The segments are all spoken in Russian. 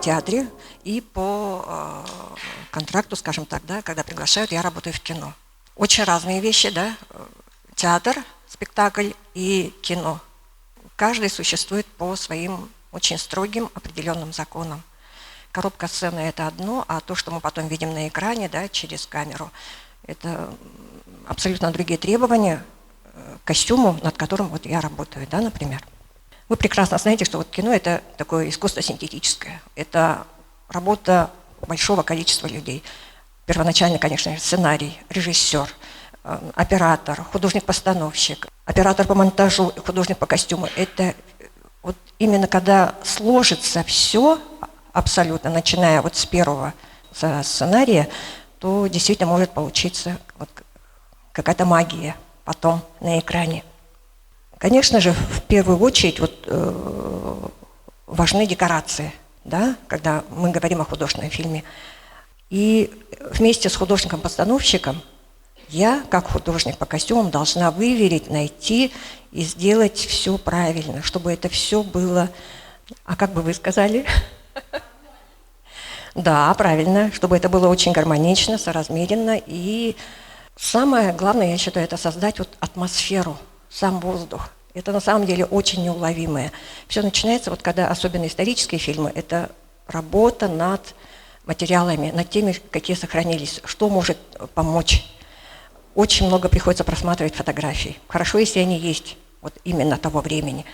театре, и по контракту, скажем так, да, когда приглашают, я работаю в кино. Очень разные вещи, да, театр, спектакль и кино. Каждый существует по своим очень строгим определенным законам. Коробка сцены – это одно, а то, что мы потом видим на экране, да, через камеру, это абсолютно другие требования к костюму, над которым вот я работаю, да, например. Вы прекрасно знаете, что вот кино – это такое искусство синтетическое. Это работа большого количества людей. Первоначально, конечно, сценарий, режиссер, оператор, художник-постановщик, оператор по монтажу, художник по костюму. Это вот именно когда сложится все абсолютно, начиная вот с первого сценария, то действительно может получиться вот какая-то магия потом на экране. Конечно же, в первую очередь вот, важны декорации, да, когда мы говорим о художественном фильме. И вместе с художником-постановщиком я, как художник по костюмам, должна выверить, найти и сделать все правильно, чтобы это все было... А как бы вы сказали? Да, правильно, чтобы это было очень гармонично, соразмеренно. И самое главное, я считаю, это создать вот атмосферу, сам воздух. Это на самом деле очень неуловимое. Все начинается, вот когда особенно исторические фильмы, это работа над материалами, над теми, какие сохранились, что может помочь. Очень много приходится просматривать фотографий. Хорошо, если они есть вот именно того времени.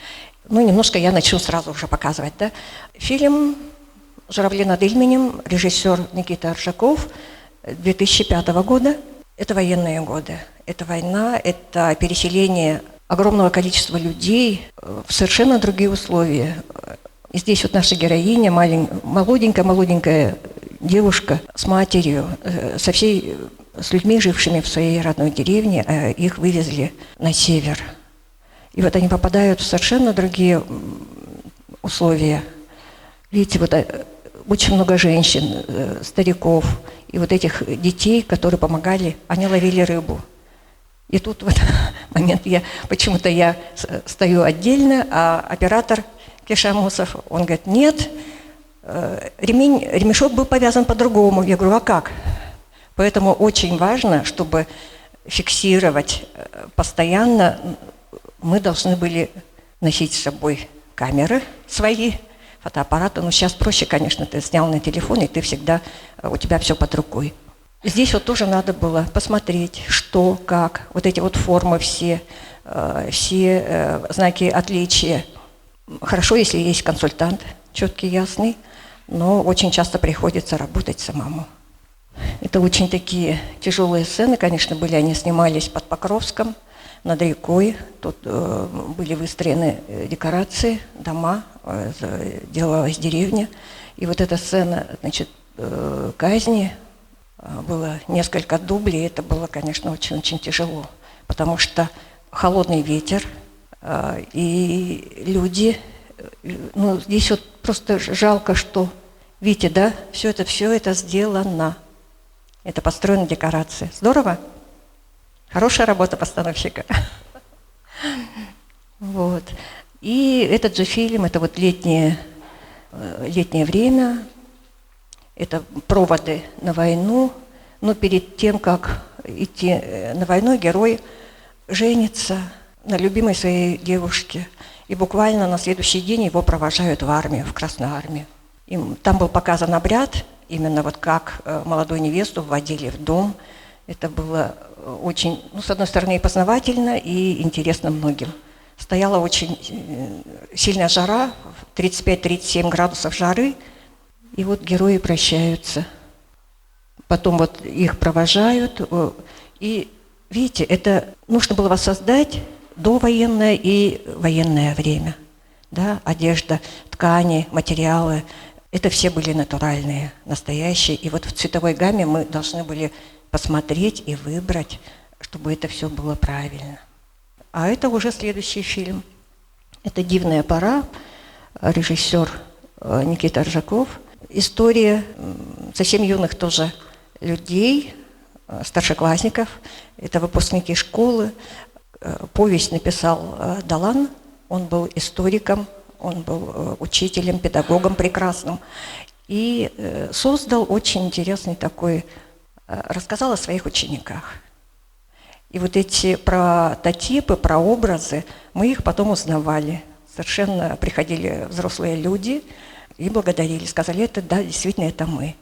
Ну, немножко я начну сразу уже показывать, да. Фильм «Журавли над Ильменем», режиссер Никита Аржаков, 2005 года. Это военные годы. Это война, это переселение огромного количества людей в совершенно другие условия. И здесь вот наша героиня, молоденькая девушка с матерью, с людьми, жившими в своей родной деревне, а их вывезли на север. И вот они попадают в совершенно другие условия. Видите, вот очень много женщин, стариков и вот этих детей, которые помогали, они ловили рыбу. И тут в этот момент почему-то я стою отдельно, а оператор Кешамусов, он говорит, нет, ремешок был повязан по-другому. Я говорю, а как? Поэтому очень важно, чтобы фиксировать постоянно, мы должны были носить с собой камеры свои, фотоаппараты. Но сейчас проще, конечно, ты снял на телефон, и у тебя все под рукой. Здесь вот тоже надо было посмотреть, что, как, вот эти вот формы все знаки отличия. Хорошо, если есть консультант, четкий, ясный, но очень часто приходится работать самому. Это очень такие тяжелые сцены, конечно, были. Они снимались под Покровском, над рекой. Тут были выстроены декорации, дома, делалась деревня. И вот эта сцена, значит, казни, было несколько дублей. Это было, конечно, очень-очень тяжело, потому что холодный ветер, и люди, ну, здесь вот просто жалко, что, видите, да, все это сделано. Это построена декорация. Здорово? Хорошая работа постановщика. Вот. И этот же фильм, это вот летнее время, это проводы на войну. Но перед тем, как идти на войну, герой женится на любимой своей девушке. И буквально на следующий день его провожают в армию, в Красную армию. И там был показан обряд, именно вот как молодую невесту вводили в дом. Это было очень, ну, с одной стороны, и познавательно, и интересно многим. Стояла очень сильная жара, 35-37 градусов жары, и вот герои прощаются. Потом вот их провожают, и, видите, это нужно было воссоздать довоенное и военное время. Да? Одежда, ткани, материалы, это все были натуральные, настоящие. И вот в цветовой гамме мы должны были посмотреть и выбрать, чтобы это все было правильно. А это уже следующий фильм. Это «Дивная пора», режиссер Никита Аржаков. История совсем юных тоже людей, старшеклассников. Это выпускники школы. Повесть написал Далан. Он был историком, он был учителем, педагогом прекрасным. и создал очень интересный такой, рассказал о своих учениках. И вот эти прототипы, прообразы, мы их потом узнавали. Совершенно приходили взрослые люди и благодарили, сказали, это да, действительно, это мы.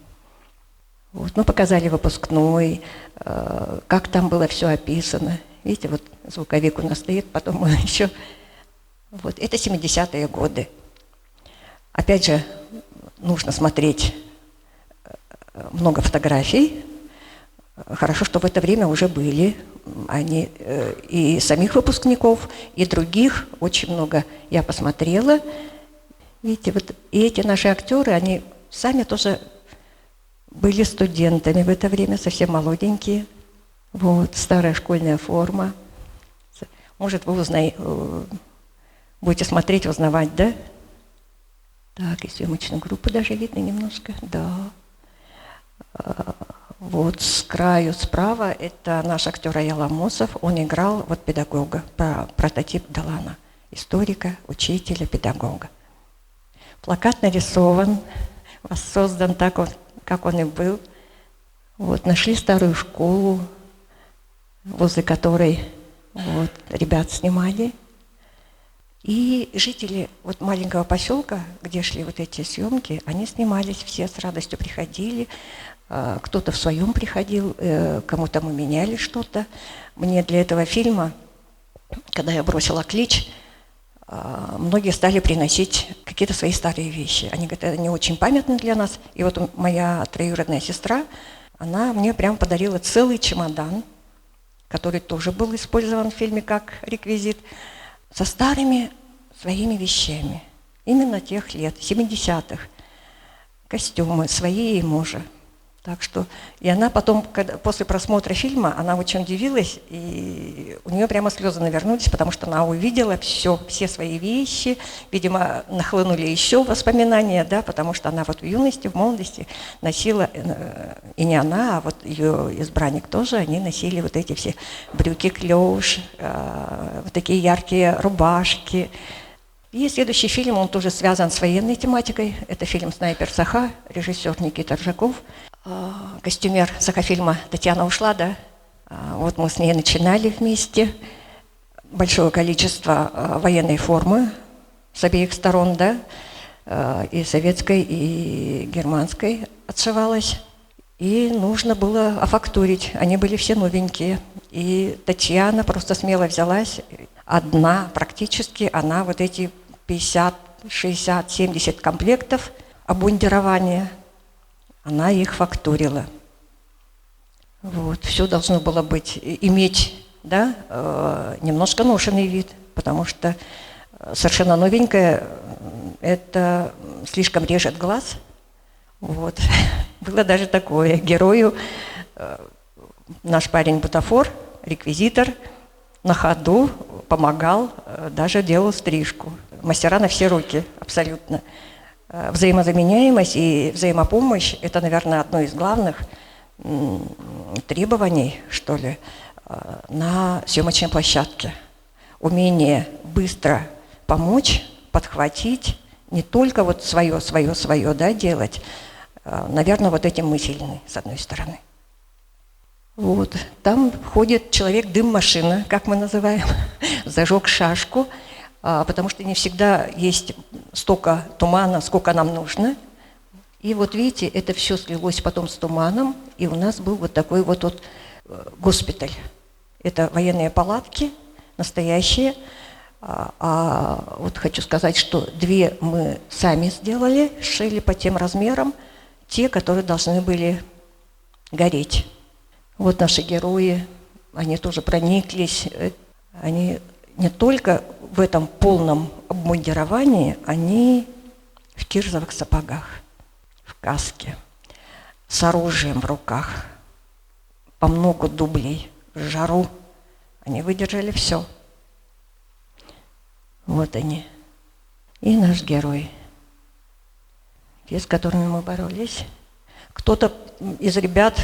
Вот, ну, показали выпускной, как там было все описано. Видите, вот звуковик у нас стоит, потом мы еще... Вот, это 70-е годы. Опять же, нужно смотреть много фотографий. Хорошо, что в это время уже были они и самих выпускников, и других очень много я посмотрела. Видите, вот и эти наши актеры, они сами тоже были студентами в это время, совсем молоденькие. Вот, старая школьная форма. Может, вы будете смотреть, узнавать, да? Так, и съемочную группу даже видно немножко, да. Вот с краю справа это наш актер Аял Амосов, он играл вот педагога, прототип Далана, историка, учителя, педагога. Плакат нарисован, воссоздан так, как он и был. Вот, нашли старую школу, возле которой вот, ребят снимали. И жители вот маленького поселка, где шли вот эти съемки, они снимались, все с радостью приходили. Кто-то в своем приходил, кому-то мы меняли что-то. Мне для этого фильма, когда я бросила клич, многие стали приносить какие-то свои старые вещи. Они говорят, это не очень памятно для нас. И вот моя троюродная сестра, она мне прям подарила целый чемодан, который тоже был использован в фильме как реквизит, со старыми своими вещами. Именно тех лет, 70-х. Костюмы свои и мужа. Так что, и она потом, после просмотра фильма, она очень удивилась, и у нее прямо слезы навернулись, потому что она увидела все свои вещи, видимо, нахлынули еще воспоминания, да, потому что она вот в юности, в молодости носила, и не она, а вот ее избранник тоже, они носили вот эти все брюки клеш, вот такие яркие рубашки. И следующий фильм, он тоже связан с военной тематикой, это фильм «Снайпер Саха», режиссер Никита Ржаков. Костюмер Сахафильма Татьяна ушла, да? Вот мы с ней начинали вместе. Большое количество военной формы с обеих сторон, да? И советской, и германской отшивалось. И нужно было офактурить. Они были все новенькие. И Татьяна просто смело взялась. Одна практически, она вот эти 50, 60, 70 комплектов обмундирования, она их фактурила. Вот, все должно было быть, иметь, да, немножко ношенный вид, потому что совершенно новенькое, это слишком режет глаз. Вот. Было даже такое. Герою наш парень бутафор, реквизитор, на ходу помогал, даже делал стрижку. Мастера на все руки, абсолютно. Взаимозаменяемость и взаимопомощь – это, наверное, одно из главных требований, что ли, на съемочной площадке. Умение быстро помочь, подхватить, не только вот свое, да, делать. Наверное, вот этим мы сильны, с одной стороны. Вот. Там ходит человек-дым-машина, как мы называем, зажег шашку, потому что не всегда есть столько тумана, сколько нам нужно. И вот видите, это все слилось потом с туманом, и у нас был вот такой вот госпиталь. Это военные палатки, настоящие. Вот хочу сказать, что 2 мы сами сделали, шили по тем размерам, те, которые должны были гореть. Вот наши герои, они тоже прониклись, они не только в этом полном обмундировании, они в кирзовых сапогах, в каске, с оружием в руках, по много дублей, в жару. Они выдержали все. Вот они. И наш герой, те, с которыми мы боролись. Кто-то из ребят,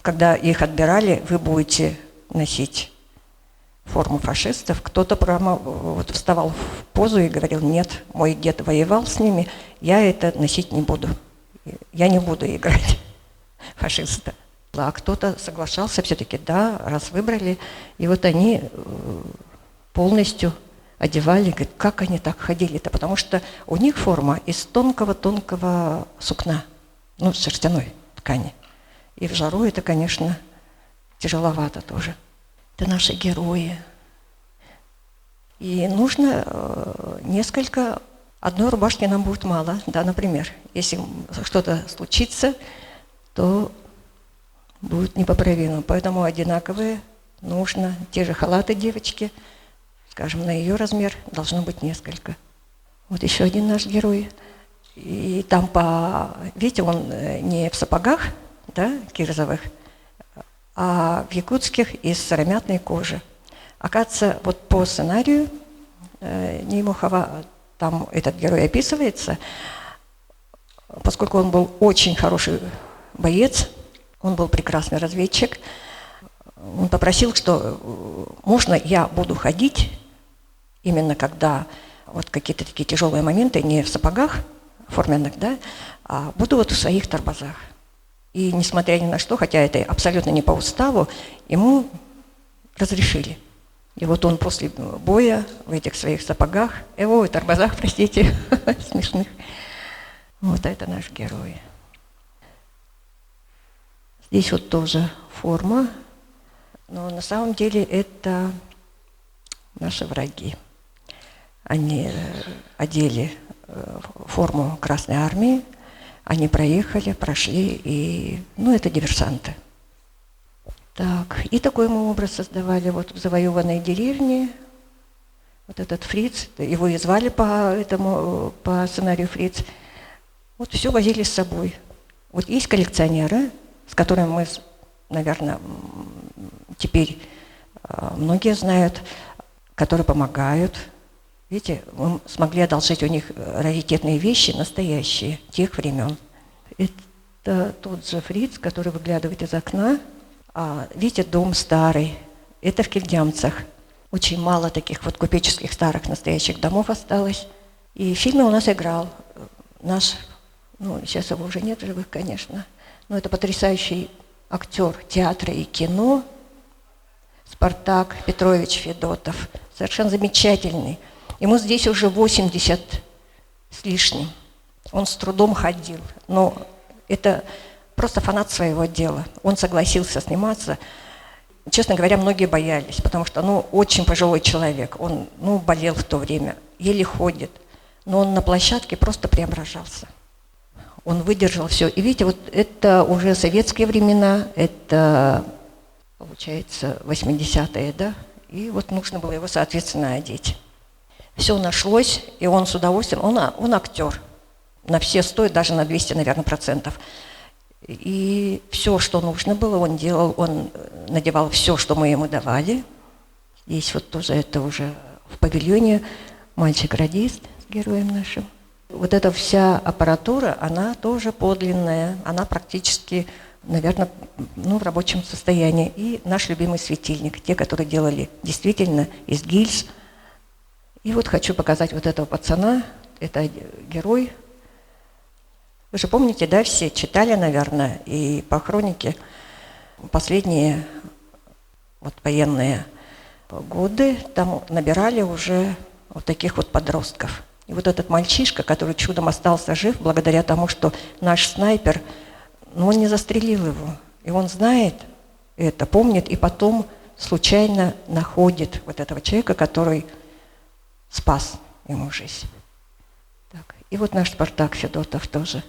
когда их отбирали, вы будете носить форму фашистов. Кто-то прямо вот вставал в позу и говорил: нет, мой дед воевал с ними, я это носить не буду. Я не буду играть фашиста. А кто-то соглашался все-таки, да, раз выбрали. И вот они полностью одевали, говорят, как они так ходили-то? Потому что у них форма из тонкого-тонкого сукна, ну, шерстяной ткани. И в жару это, конечно, тяжеловато тоже. Это наши герои. И нужно несколько... Одной рубашки нам будет мало, да, например. Если что-то случится, то будет непоправимо. Поэтому одинаковые нужно. Те же халаты девочки, скажем, на ее размер должно быть несколько. Вот еще один наш герой. И там видите, он не в сапогах, да, кирзовых, а в якутских из сыромятной кожи. Оказывается, вот по сценарию Неймухова там этот герой описывается, поскольку он был очень хороший боец, он был прекрасный разведчик, он попросил, что можно я буду ходить именно когда вот какие-то такие тяжелые моменты, не в сапогах форменных, да, а буду вот в своих торбазах. И несмотря ни на что, хотя это абсолютно не по уставу, ему разрешили. И вот он после боя в этих своих сапогах, торбазах, простите, смешных. Вот это наш герой. Здесь вот тоже форма, но на самом деле это наши враги. Они одели форму Красной Армии, они проехали, прошли, и, это диверсанты. Так, и такой мы образ создавали вот в завоеванной деревне. Вот этот Фриц, его и звали по сценарию Фриц. Вот все возили с собой. Вот есть коллекционеры, с которыми мы, наверное, теперь многие знают, которые помогают. Видите, мы смогли одолжить у них раритетные вещи, настоящие, тех времен. Это тот же Фриц, который выглядывает из окна. Видите, дом старый. Это в Кильдямцах. Очень мало таких вот купеческих старых настоящих домов осталось. И в фильме у нас играл наш, сейчас его уже нет в живых, конечно, но это потрясающий актер театра и кино Спартак Петрович Федотов. Совершенно замечательный. Ему здесь уже 80 с лишним. Он с трудом ходил, но это просто фанат своего дела. Он согласился сниматься. Честно говоря, многие боялись, потому что, очень пожилой человек. Он, болел в то время, еле ходит. Но он на площадке просто преображался. Он выдержал все. И видите, вот это уже советские времена, это, получается, 80-е, да? И вот нужно было его, соответственно, одеть. Все нашлось, и он с удовольствием, он актер. На все 100, даже на 200, наверное, процентов. И все, что нужно было, он делал, он надевал все, что мы ему давали. Здесь вот тоже это уже в павильоне мальчик-радист с героем нашим. Вот эта вся аппаратура, она тоже подлинная, она практически, наверное, в рабочем состоянии. И наш любимый светильник, те, которые делали действительно из гильз. И вот хочу показать вот этого пацана, это герой. Вы же помните, да, все читали, наверное, и по хронике последние военные годы там набирали уже вот таких вот подростков. И вот этот мальчишка, который чудом остался жив, благодаря тому, что наш снайпер, он не застрелил его. И он знает это, помнит, и потом случайно находит вот этого человека, который спас ему жизнь. Так. И вот наш Спартак Федотов тоже.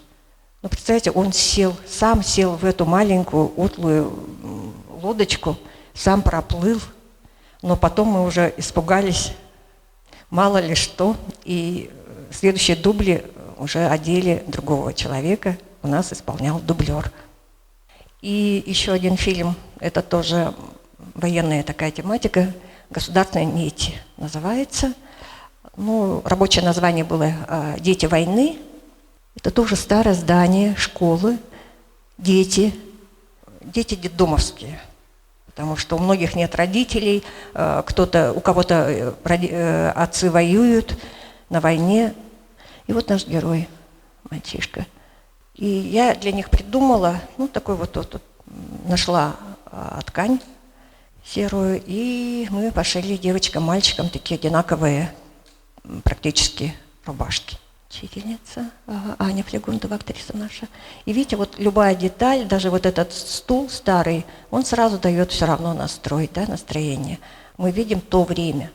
Представляете, он сам сел в эту маленькую утлую лодочку, сам проплыл, но потом мы уже испугались, мало ли что, и следующие дубли уже одели другого человека, у нас исполнял дублер. И еще один фильм, это тоже военная такая тематика, «Государственные нити» называется. Рабочее название было «Дети войны». Это тоже старое здание школы, дети детдомовские. потому что у многих нет родителей, у кого-то отцы воюют на войне. И вот наш герой, мальчишка. И я для них придумала, такой вот нашла ткань серую, и мы пошили девочкам, мальчикам такие одинаковые практически рубашки. Учительница, Аня Флегунтова, актриса наша. И видите, вот любая деталь, даже вот этот стул старый, он сразу дает все равно настрой, да, настроение. Мы видим то время.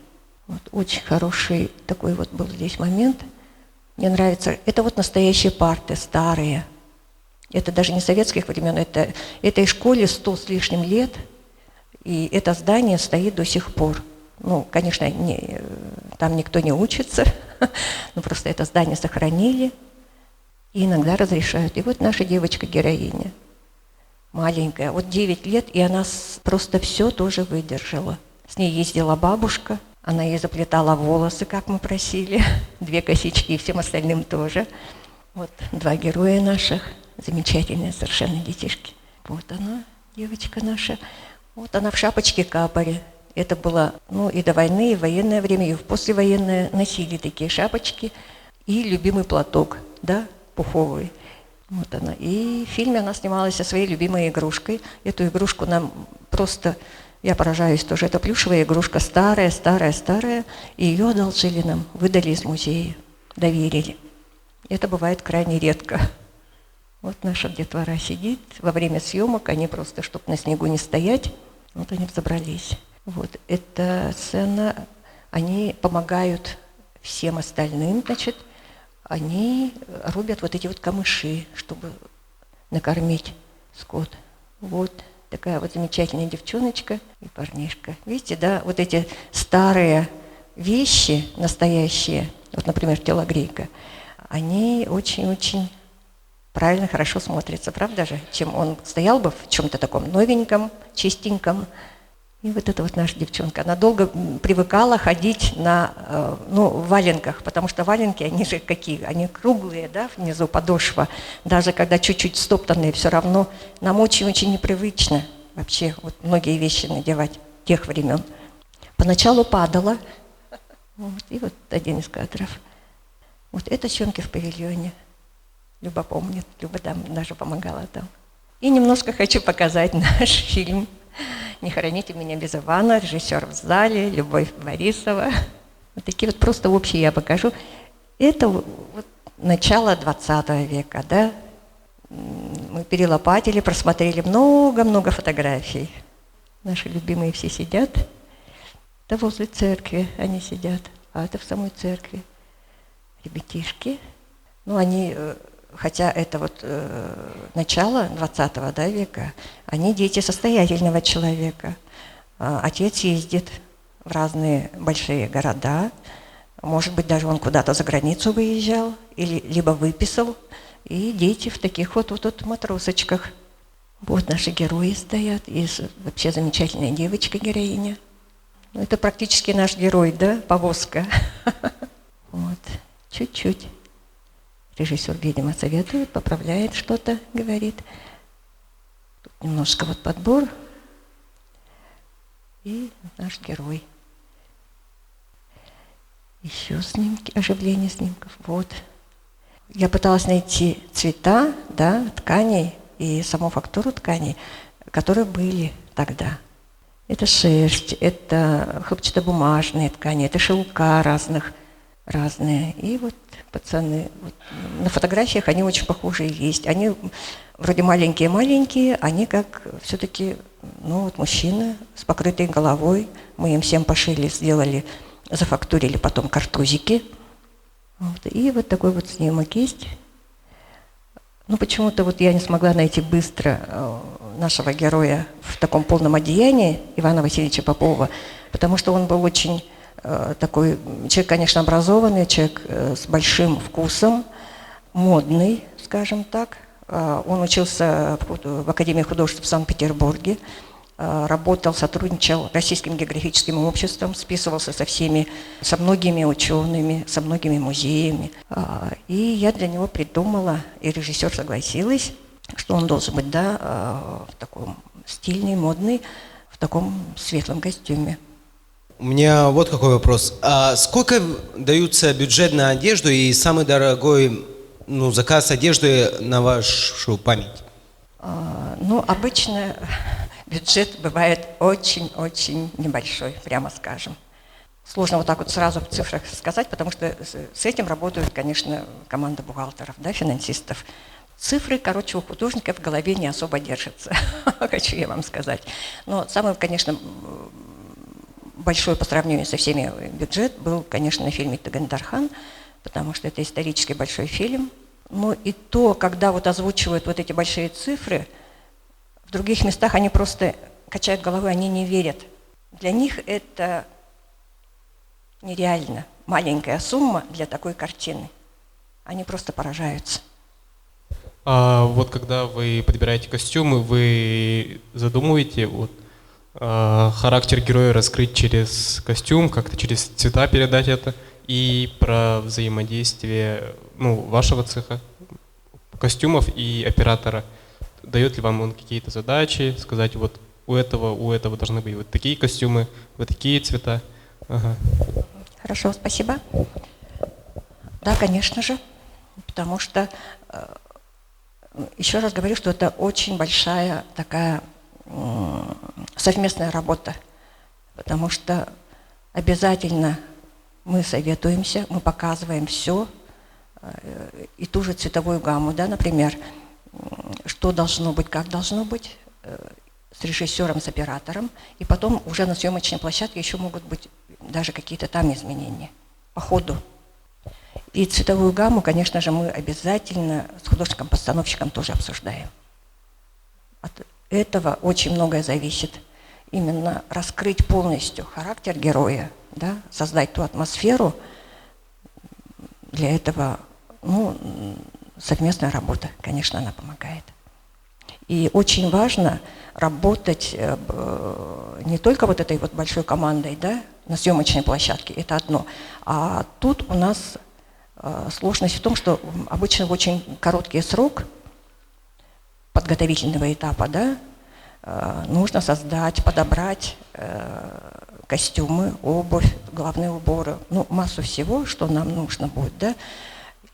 Вот очень хороший такой вот был здесь момент. Мне нравится. Это вот настоящие парты, старые. Это даже не советских времен, этой школе 100 с лишним лет, и это здание стоит до сих пор. Конечно, там никто не учится, но просто это здание сохранили и иногда разрешают. И вот наша девочка-героиня, маленькая, вот 9 лет, и она просто все тоже выдержала. С ней ездила бабушка, она ей заплетала волосы, как мы просили, 2 косички, и всем остальным тоже. Вот 2 героя наших, замечательные совершенно детишки. Вот она, девочка наша. Вот она в шапочке капоре. Это было, и до войны, и в военное время, и в послевоенное носили такие шапочки. И любимый платок, да, пуховый. Вот она. И в фильме она снималась со своей любимой игрушкой. Эту игрушку нам просто, я поражаюсь тоже, это плюшевая игрушка, старая, старая, старая. И ее одолжили нам, выдали из музея, доверили. Это бывает крайне редко. Вот наша детвора сидит, во время съемок они просто, чтобы на снегу не стоять, вот они взобрались. Вот эта сцена, они помогают всем остальным, значит, они рубят вот эти вот камыши, чтобы накормить скот. Вот такая вот замечательная девчоночка и парнишка. Видите, да, вот эти старые вещи, настоящие, вот, например, телогрейка, они очень-очень правильно, хорошо смотрятся, правда же? Чем он стоял бы в чем-то таком новеньком, чистеньком. И вот эта вот наша девчонка, она долго привыкала ходить в валенках, потому что валенки, они же какие? Они круглые, да, внизу подошва. Даже когда чуть-чуть стоптанные, все равно нам очень-очень непривычно вообще вот многие вещи надевать тех времен. Поначалу падала. Вот, и вот один из кадров. Вот это съемки в павильоне. Люба помнит, Люба даже помогала там. И немножко хочу показать наш фильм «Не хороните меня без Ивана», режиссер в зале, Любовь Борисова. Вот такие вот просто общие я покажу. Это вот начало 20 века, да. Мы перелопатили, просмотрели много-много фотографий. Наши любимые все сидят. Да возле церкви они сидят, а это в самой церкви. Ребятишки. Они... Хотя это вот начало 20 века, они дети состоятельного человека. Отец ездит в разные большие города, может быть, даже он куда-то за границу выезжал, либо выписал, и дети в таких вот матросочках. Вот наши герои стоят, и вообще замечательная девочка-героиня. Это практически наш герой, да, повозка. Вот, чуть-чуть. Режиссер, видимо, советует, поправляет что-то, говорит. Тут немножко вот подбор. И наш герой. Еще снимки, оживление снимков. Вот. Я пыталась найти цвета, да, тканей и саму фактуру тканей, которые были тогда. Это шерсть, это хлопчатобумажные ткани, это шелка разные. И вот пацаны, вот, на фотографиях они очень похожие есть. Они вроде маленькие-маленькие, они как все-таки, мужчины с покрытой головой. Мы им всем пошили, сделали, зафактурили потом картузики. Вот, и вот такой вот снимок есть. Почему-то вот я не смогла найти быстро нашего героя в таком полном одеянии, Ивана Васильевича Попова, потому что он был очень такой человек, конечно, образованный, человек с большим вкусом, модный, скажем так. Он учился в Академии художеств в Санкт-Петербурге, работал, сотрудничал с Российским географическим обществом, списывался со многими учеными, со многими музеями. И я для него придумала, и режиссер согласилась, что он должен быть, да, в таком стильный, модный, таком светлом костюме. У меня вот какой вопрос. А сколько даются бюджет на одежду и самый дорогой заказ одежды на вашу память? Ну, обычно бюджет бывает очень-очень небольшой, прямо скажем. Сложно вот так вот сразу в цифрах сказать, потому что с этим работают, конечно, команда бухгалтеров, да, финансистов. Цифры, короче, у художника в голове не особо держатся, хочу я вам сказать. Но самый, конечно, большой по сравнению со всеми бюджет был, конечно, на фильме «Тагандархан», потому что это исторический большой фильм. Но и то, когда вот озвучивают вот эти большие цифры, в других местах они просто качают головой, они не верят. Для них это нереально маленькая сумма для такой картины. Они просто поражаются. А вот когда вы подбираете костюмы, вы задумываете характер героя раскрыть через костюм, как-то через цвета передать это, и про взаимодействие вашего цеха, костюмов и оператора. Дает ли вам он какие-то задачи, сказать, вот у этого должны быть вот такие костюмы, вот такие цвета? Ага. Хорошо, спасибо. Да, конечно же, потому что, еще раз говорю, что это очень большая такая совместная работа, потому что обязательно мы советуемся, мы показываем все, и ту же цветовую гамму, да, например, что должно быть, как должно быть, с режиссером, с оператором, и потом уже на съемочной площадке еще могут быть даже какие-то там изменения по ходу. И цветовую гамму, конечно же, мы обязательно с художником-постановщиком тоже обсуждаем. От этого очень многое зависит. Именно раскрыть полностью характер героя, да, создать ту атмосферу, для этого совместная работа, конечно, она помогает. И очень важно работать не только вот этой вот большой командой, да, на съемочной площадке, это одно. А тут у нас сложность в том, что обычно в очень короткий срок подготовительного этапа, да, нужно создать, подобрать костюмы, обувь, головные уборы, массу всего, что нам нужно будет, да,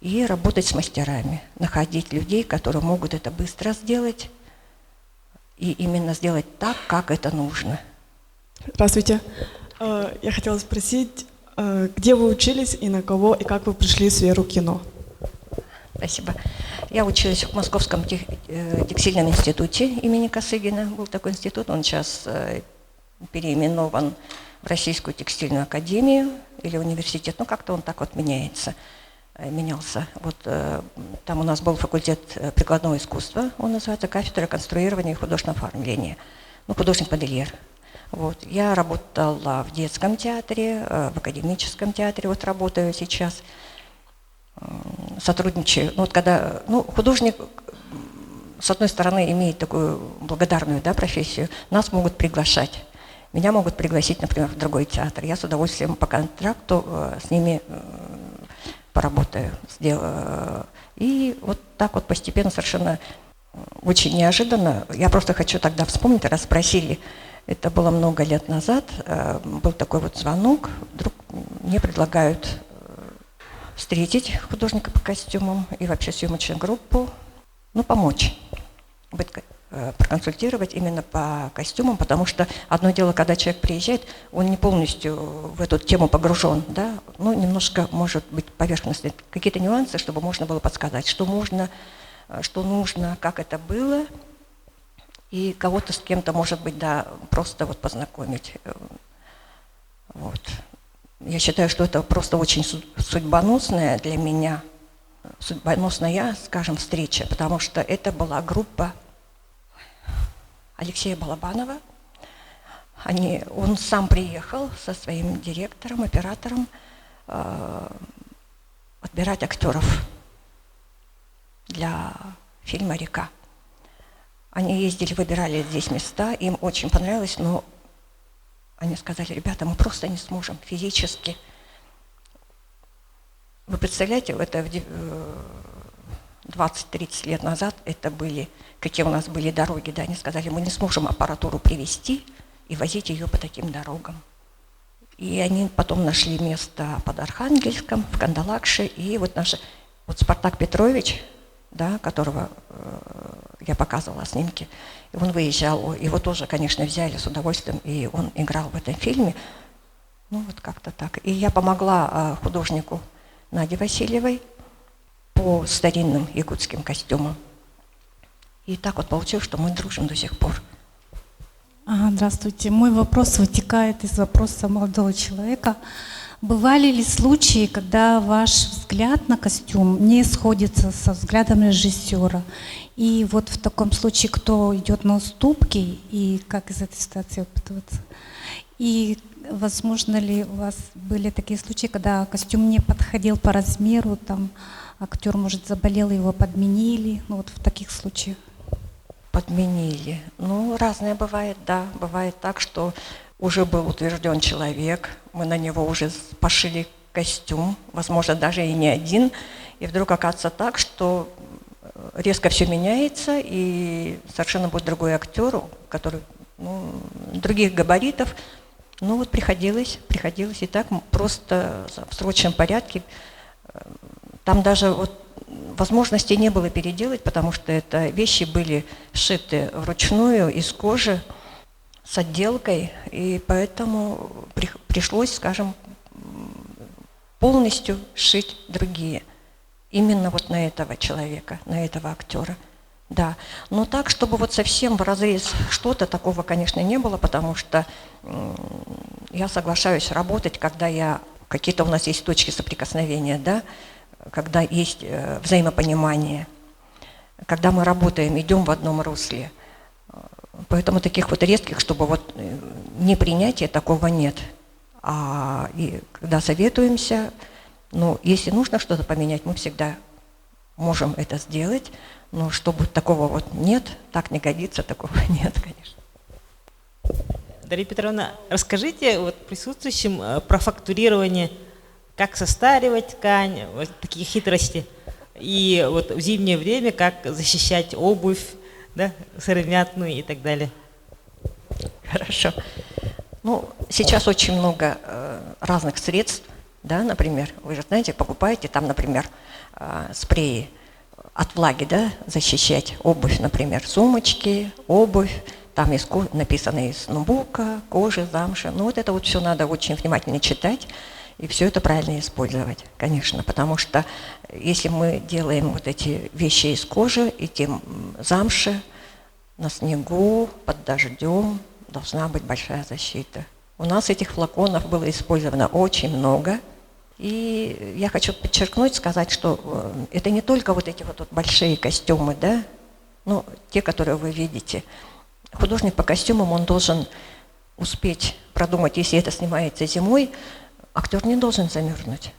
и работать с мастерами, находить людей, которые могут это быстро сделать, и именно сделать так, как это нужно. Здравствуйте. Я хотела спросить, где вы учились и на кого, и как вы пришли в сферу кино? Спасибо. Я училась в Московском текстильном институте имени Косыгина. Был такой институт, он сейчас переименован в Российскую текстильную академию или университет. Как-то он так вот менялся. Вот там у нас был факультет прикладного искусства, он называется, кафедра конструирования и художественного оформления. Художник-модельер. Вот. Я работала в детском театре, в академическом театре, вот работаю сейчас. Сотрудничаю. Когда художник, с одной стороны, имеет такую благодарную, да, профессию, нас могут приглашать. Меня могут пригласить, например, в другой театр. Я с удовольствием по контракту с ними поработаю. И вот так вот постепенно, совершенно очень неожиданно. Я просто хочу тогда вспомнить, раз спросили, это было много лет назад, был такой вот звонок, вдруг мне предлагают встретить художника по костюмам и вообще съемочную группу, помочь, проконсультировать именно по костюмам, потому что одно дело, когда человек приезжает, он не полностью в эту тему погружен, да, немножко, может быть, поверхностные какие-то нюансы, чтобы можно было подсказать, что можно, что нужно, как это было, и кого-то с кем-то, может быть, да, просто вот познакомить. Вот. Я считаю, что это просто очень судьбоносная для меня, судьбоносная, скажем, встреча, потому что это была группа Алексея Балабанова. Он сам приехал со своим директором, оператором отбирать актеров для фильма «Река». Они ездили, выбирали здесь места, им очень понравилось, но они сказали: ребята, мы просто не сможем физически. Вы представляете, это 20-30 лет назад это были, какие у нас были дороги, да, они сказали, мы не сможем аппаратуру привезти и возить ее по таким дорогам. И они потом нашли место под Архангельском, в Кандалакше, и вот Спартак Петрович, да, которого я показывала снимки, и он выезжал, его тоже, конечно, взяли с удовольствием, и он играл в этом фильме. Ну, вот как-то так. И я помогла художнику Наде Васильевой по старинным якутским костюмам. И так вот получилось, что мы дружим до сих пор. Здравствуйте. Мой вопрос вытекает из вопроса молодого человека. Бывали ли случаи, когда ваш взгляд на костюм не сходится со взглядом режиссера? И вот в таком случае, кто идет на уступки и как из этой ситуации выпутываться? И возможно ли у вас были такие случаи, когда костюм не подходил по размеру, там актер, может, заболел, его подменили, ну вот в таких случаях? Подменили. Ну, разное бывает, да. Бывает так, что уже был утвержден человек, мы на него уже пошили костюм, возможно, даже и не один, и вдруг оказывается так, что резко все меняется, и совершенно будет другой актер, который других габаритов. Ну вот приходилось и так просто в срочном порядке. Там даже вот возможности не было переделать, потому что это вещи были сшиты вручную из кожи с отделкой, и поэтому пришлось, скажем, полностью сшить другие. Именно вот на этого человека, на этого актера. Да. Но так, чтобы вот совсем вразрез что-то, такого, конечно, не было, потому что я соглашаюсь работать, когда какие-то у нас есть точки соприкосновения, да, когда есть взаимопонимание, когда мы работаем, идем в одном русле. Поэтому таких вот резких, чтобы вот непринятия, такого нет. И когда советуемся, если нужно что-то поменять, мы всегда можем это сделать, но чтобы такого вот нет, так не годится, такого нет, конечно. Дарья Петровна, расскажите вот присутствующим про фактурирование, как состаривать ткань, вот такие хитрости, и вот в зимнее время как защищать обувь, да, сыромятную и так далее. Хорошо. Сейчас очень много разных средств, да, например, вы же знаете, покупаете там, например, спреи от влаги, да, защищать обувь, например, сумочки, обувь, там написано из нумбука, кожи, замши. Вот это вот все надо очень внимательно читать и все это правильно использовать, конечно, потому что если мы делаем вот эти вещи из кожи и тем замши, на снегу, под дождем должна быть большая защита. У нас этих флаконов было использовано очень много. И я хочу подчеркнуть, сказать, что это не только вот эти вот большие костюмы, да, те, которые вы видите. Художник по костюмам, он должен успеть продумать, если это снимается зимой, актер не должен замерзнуть,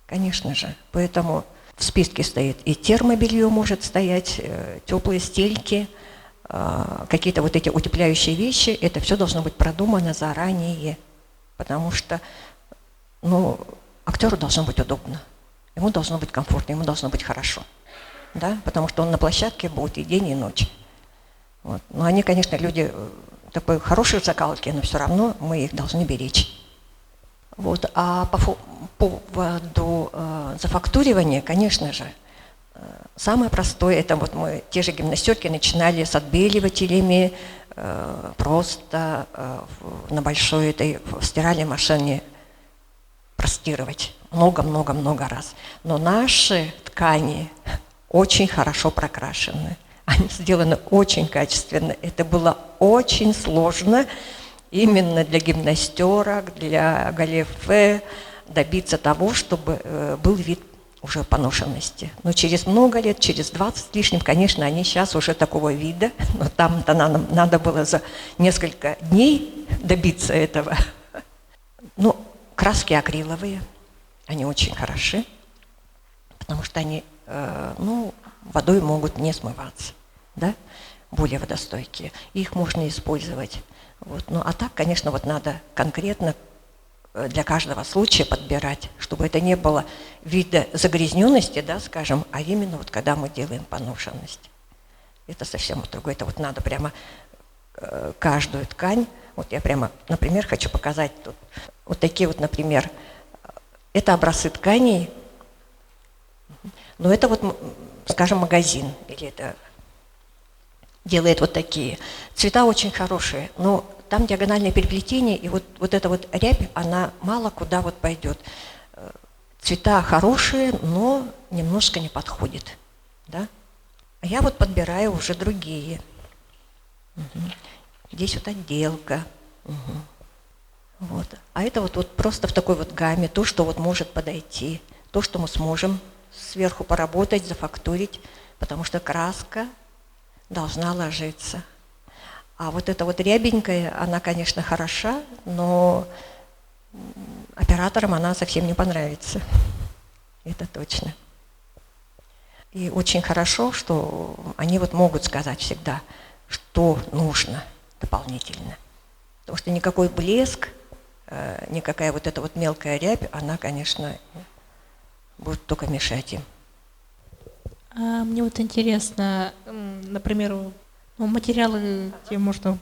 конечно же. Поэтому в списке стоит и термобелье может стоять, теплые стельки, какие-то вот эти утепляющие вещи, это все должно быть продумано заранее, потому что, актеру должно быть удобно, ему должно быть комфортно, ему должно быть хорошо, да, потому что он на площадке будет и день, и ночь. Вот. Но они, конечно, люди такой хорошей закалки, но все равно мы их должны беречь. Вот. А по поводу зафактуривания, конечно же, самое простое, это вот мы те же гимнастерки начинали с отбеливателями, просто на большой этой стиральной машине простировать много-много-много раз. Но наши ткани очень хорошо прокрашены. Они сделаны очень качественно. Это было очень сложно именно для гимнастерок, для галифе добиться того, чтобы был вид уже поношенности. Но через много лет, через 20 с лишним, конечно, они сейчас уже такого вида, но там-то надо было за несколько дней добиться этого. Краски акриловые, они очень хороши, потому что они, водой могут не смываться, да, более водостойкие. Их можно использовать. Вот. А так, конечно, вот надо конкретно для каждого случая подбирать, чтобы это не было вида загрязненности, да, скажем, а именно вот когда мы делаем поношенность. Это совсем другое. Это вот надо прямо каждую ткань. Вот я прямо, например, хочу показать тут вот такие вот, например, это образцы тканей, но это вот, скажем, магазин, или это делает вот такие. Цвета очень хорошие, но там диагональное переплетение, и вот эта вот рябь, она мало куда вот пойдет. Цвета хорошие, но немножко не подходит, да? А я вот подбираю уже другие. Здесь вот отделка. Вот. А это вот просто в такой вот гамме, то, что вот может подойти, то, что мы сможем сверху поработать, зафактурить, потому что краска должна ложиться. А вот эта вот рябенькая, она, конечно, хороша, но операторам она совсем не понравится. Это точно. И очень хорошо, что они вот могут сказать всегда, что нужно дополнительно. Потому что никакой блеск, никакая вот эта вот мелкая рябь, она, конечно, будет только мешать им. Мне вот интересно, например, материалы, где можно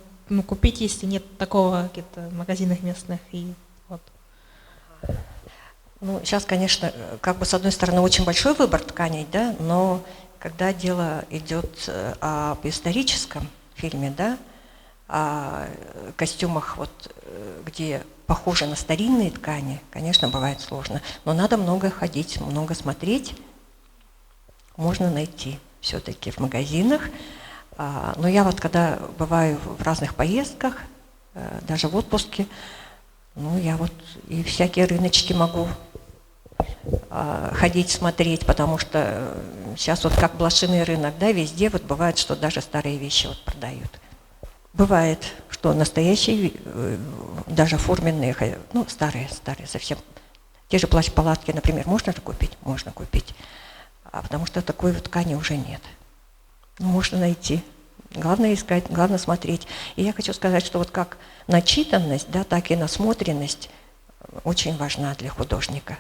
купить, если нет такого в каких-то магазинах местных. И вот. Ну, сейчас, конечно, как бы с одной стороны очень большой выбор тканей, да, но когда дело идет об историческом фильме, да, о костюмах, вот, где похожи на старинные ткани, конечно, бывает сложно. Но надо много ходить, много смотреть. Можно найти все-таки в магазинах. Но я вот когда бываю в разных поездках, даже в отпуске, ну, я вот и всякие рыночки могу ходить, смотреть, потому что сейчас вот как блошиный рынок, да, везде вот бывает, что даже старые вещи вот продают. Бывает, что настоящие, даже форменные, ну, старые совсем. Те же плащ-палатки, например, можно же купить? Можно купить. Потому что такой вот ткани уже нет. Ну, можно найти. Главное искать, главное смотреть. И я хочу сказать, что вот как начитанность, да, так и насмотренность очень важна для художника.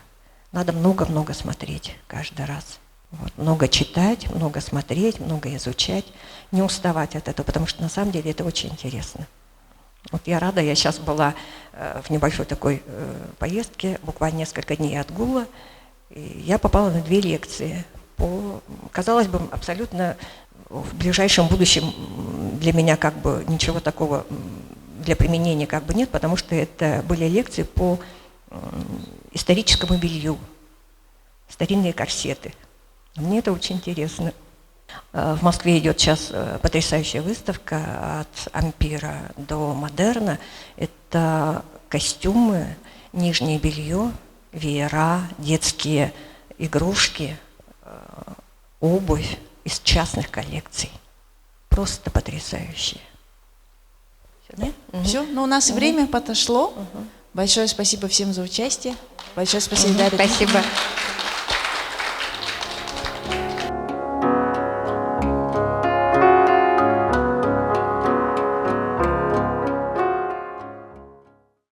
Надо много-много смотреть каждый раз. Вот. Много читать, много смотреть, много изучать, не уставать от этого, потому что на самом деле это очень интересно. Вот я рада, я сейчас была в небольшой такой поездке, буквально несколько дней отгула, и я попала на 2 лекции по, казалось бы, абсолютно в ближайшем будущем для меня как бы ничего такого для применения как бы нет, потому что это были лекции по историческому белью, старинные корсеты. Мне это очень интересно. В Москве идет сейчас потрясающая выставка от ампира до модерна. Это костюмы, нижнее белье, веера, детские игрушки, обувь из частных коллекций. Просто потрясающие. Нет? Все, но у нас время подошло. Большое спасибо всем за участие. Большое спасибо, Дарья. Спасибо.